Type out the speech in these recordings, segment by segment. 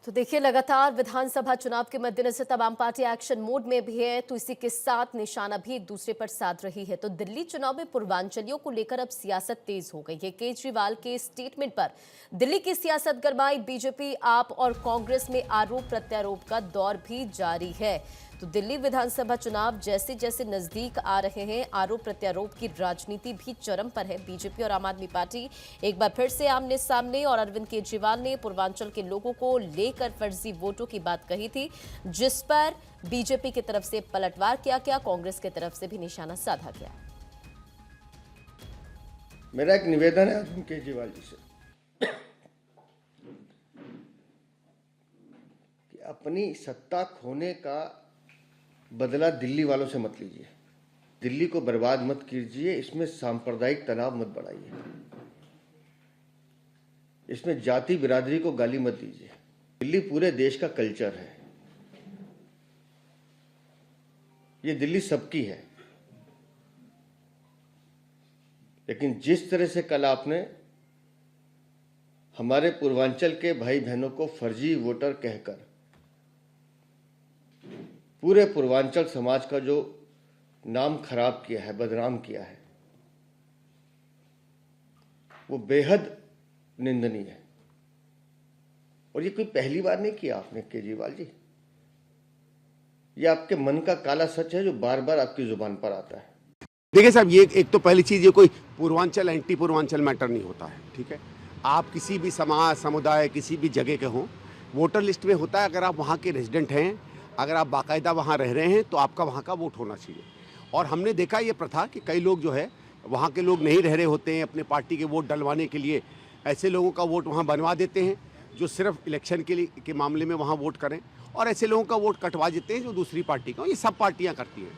तो देखिए, लगातार विधानसभा चुनाव के मद्देनजर तमाम पार्टी एक्शन मोड में भी है, तो इसी के साथ निशाना भी एक दूसरे पर साध रही है। तो दिल्ली चुनाव में पूर्वांचलियों को लेकर अब सियासत तेज हो गई है। केजरीवाल के स्टेटमेंट पर दिल्ली की सियासत गरमाई। बीजेपी, आप और कांग्रेस में आरोप प्रत्यारोप का दौर भी जारी है। तो दिल्ली विधानसभा चुनाव जैसे जैसे नजदीक आ रहे हैं, आरोप प्रत्यारोप की राजनीति भी चरम पर है। बीजेपी और आम आदमी पार्टी एक बार फिर से आमने सामने, और अरविंद केजरीवाल ने पूर्वांचल के लोगों को लेकर फर्जी वोटों की बात कही थी, जिस पर बीजेपी की तरफ से पलटवार किया गया, कांग्रेस की तरफ से भी निशाना साधा गया। मेरा एक निवेदन है अरविंद केजरीवाल जी से कि अपनी सत्ता खोने का बदला दिल्ली वालों से मत लीजिए, दिल्ली को बर्बाद मत कीजिए, इसमें सांप्रदायिक तनाव मत बढ़ाइए, इसमें जाति बिरादरी को गाली मत दीजिए। दिल्ली पूरे देश का कल्चर है, ये दिल्ली सबकी है। लेकिन जिस तरह से कल आपने हमारे पूर्वांचल के भाई बहनों को फर्जी वोटर कहकर पूरे पूर्वांचल समाज का जो नाम खराब किया है, बदनाम किया है, वो बेहद निंदनीय है। और ये कोई पहली बार नहीं किया आपने केजरीवाल जी, ये आपके मन का काला सच है जो बार बार आपकी जुबान पर आता है। देखिए साहब, ये एक तो पहली चीज, ये कोई पूर्वांचल एंटी पूर्वांचल मैटर नहीं होता है, ठीक है। आप किसी भी समाज, समुदाय, किसी भी जगह के हों, वोटर लिस्ट में होता है। अगर आप वहाँ के रेजिडेंट हैं, अगर आप बाकायदा वहाँ रह रहे हैं, तो आपका वहाँ का वोट होना चाहिए। और हमने देखा ये प्रथा कि कई लोग जो है वहाँ के लोग नहीं रह रहे होते हैं, अपने पार्टी के वोट डलवाने के लिए ऐसे लोगों का वोट वहाँ बनवा देते हैं जो सिर्फ इलेक्शन के मामले में वहाँ वोट करें, और ऐसे लोगों का वोट कटवा देते हैं जो दूसरी पार्टी का। ये सब पार्टियाँ करती हैं।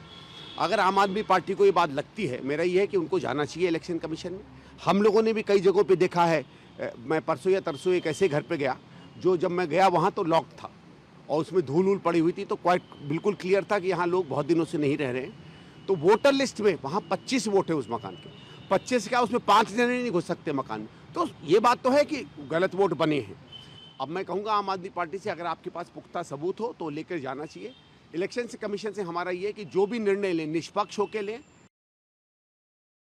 अगर आम आदमी पार्टी को ये बात लगती है, मेरा ये है कि उनको जाना चाहिए इलेक्शन कमीशन में। हम लोगों ने भी कई जगहों पे देखा है। मैं परसों या तरसों एक ऐसे घर पे गया जो जब मैं गया वहाँ तो लॉक था और उसमें धूल वूल पड़ी हुई थी, तो क्वाइट बिल्कुल क्लियर था कि यहाँ लोग बहुत दिनों से नहीं रह रहे हैं। तो वोटर लिस्ट में वहाँ 25 वोट है उस मकान के, 25 क्या, उसमें 5 जने नहीं घुस सकते मकान में। तो ये बात तो है कि गलत वोट बने हैं। अब मैं कहूँगा आम आदमी पार्टी से, अगर आपके पास पुख्ता सबूत हो तो लेकर जाना चाहिए। इलेक्शन कमीशन से हमारा ये है कि जो भी निर्णय लें निष्पक्ष होकर लें।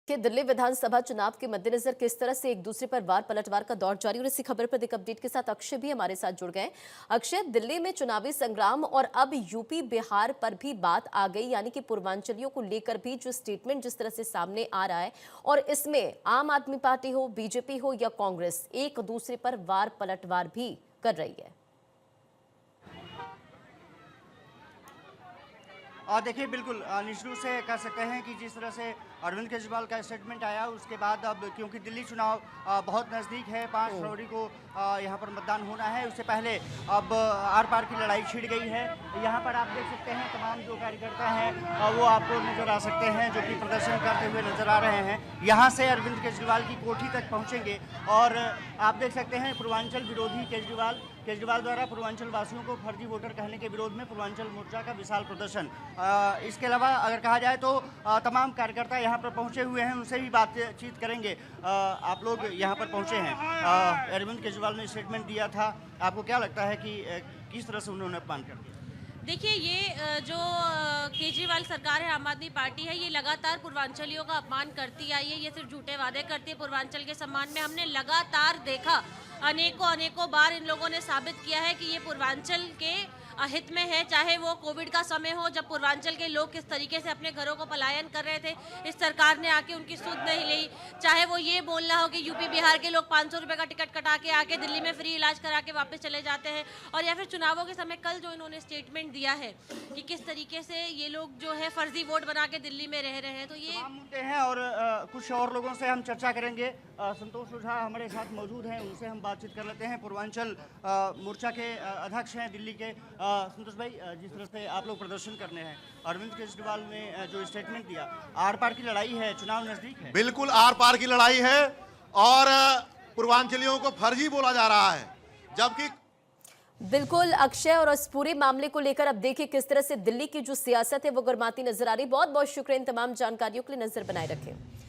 कि दिल्ली विधानसभा चुनाव के मद्देनजर किस तरह से एक दूसरे पर वार पलटवार का दौर जारी, और इसी खबर पर एक अपडेट के साथ अक्षय भी हमारे साथ जुड़ गए। अक्षय, दिल्ली में चुनावी संग्राम और अब यूपी बिहार पर भी बात आ गई, यानी कि पूर्वांचलियों को लेकर भी जो स्टेटमेंट जिस तरह से सामने आ रहा है, और इसमें आम आदमी पार्टी हो, बीजेपी हो या कांग्रेस, एक दूसरे पर वार पलटवार भी कर रही है। और देखिए, बिल्कुल निश्चित रूप से कह सकते हैं कि जिस तरह से अरविंद केजरीवाल का स्टेटमेंट आया, उसके बाद अब क्योंकि दिल्ली चुनाव बहुत नज़दीक है, 5 फरवरी को यहाँ पर मतदान होना है, उससे पहले अब आर पार की लड़ाई छिड़ गई है। यहाँ पर आप देख सकते हैं तमाम जो कार्यकर्ता हैं वो आपको नज़र आ सकते हैं, जो कि प्रदर्शन करते हुए नज़र आ रहे हैं। यहाँ से अरविंद केजरीवाल की कोठी तक पहुँचेंगे, और आप देख सकते हैं पूर्वांचल विरोधी केजरीवाल द्वारा पूर्वांचल वासियों को फर्जी वोटर कहने के विरोध में पूर्वांचल मोर्चा का विशाल प्रदर्शन। इसके अलावा अगर कहा जाए तो तमाम कार्यकर्ता यहाँ पर पहुँचे हुए हैं, उनसे भी बातचीत करेंगे। आप लोग यहाँ पर पहुँचे हैं, अरविंद केजरीवाल ने स्टेटमेंट दिया था, आपको क्या लगता है कि किस तरह से उन्होंने अपमान कर दिया? देखिए, ये जो केजरीवाल सरकार है, आम आदमी पार्टी है, ये लगातार पूर्वांचलियों का अपमान करती आई है। ये सिर्फ झूठे वादे करती है पूर्वांचल के सम्मान में। हमने लगातार देखा, अनेकों बार इन लोगों ने साबित किया है कि ये पूर्वांचल के हित में है। चाहे वो कोविड का समय हो, जब पूर्वांचल के लोग किस तरीके से अपने घरों को पलायन कर रहे थे, इस सरकार ने आके उनकी सुध नहीं ली। चाहे वो ये बोलना हो कि यूपी बिहार के लोग 500 रुपये का टिकट कटा के आके दिल्ली में फ्री इलाज करा के वापस चले जाते हैं, और या फिर चुनावों के समय कल जो इन्होंने स्टेटमेंट दिया है कि किस तरीके से ये लोग जो है फर्जी वोट बना के दिल्ली में रह रहे हैं, तो ये मुद्दे हैं। और कुछ और लोगों से हम चर्चा करेंगे। संतोष ओझा हमारे साथ मौजूद हैं, उनसे हम बातचीत कर लेते हैं। पूर्वांचल मोर्चा के अध्यक्ष हैं दिल्ली के। संतोष भाई, जिस तरह से आप लोग प्रदर्शन करने हैं, अरविंद केजरीवाल ने जो स्टेटमेंट दिया, आर पार की लड़ाई है, चुनाव नजदीक है। बिल्कुल आर पार की लड़ाई है, और पूर्वांचलियों को फर्जी बोला जा रहा है, जबकि बिल्कुल अक्षय, और इस पूरे मामले को लेकर अब देखिए किस तरह से दिल्ली की जो सियासत है वो गरमाती नजर आ रही। बहुत बहुत शुक्रिया इन तमाम जानकारियों के लिए। नजर बनाए रखें।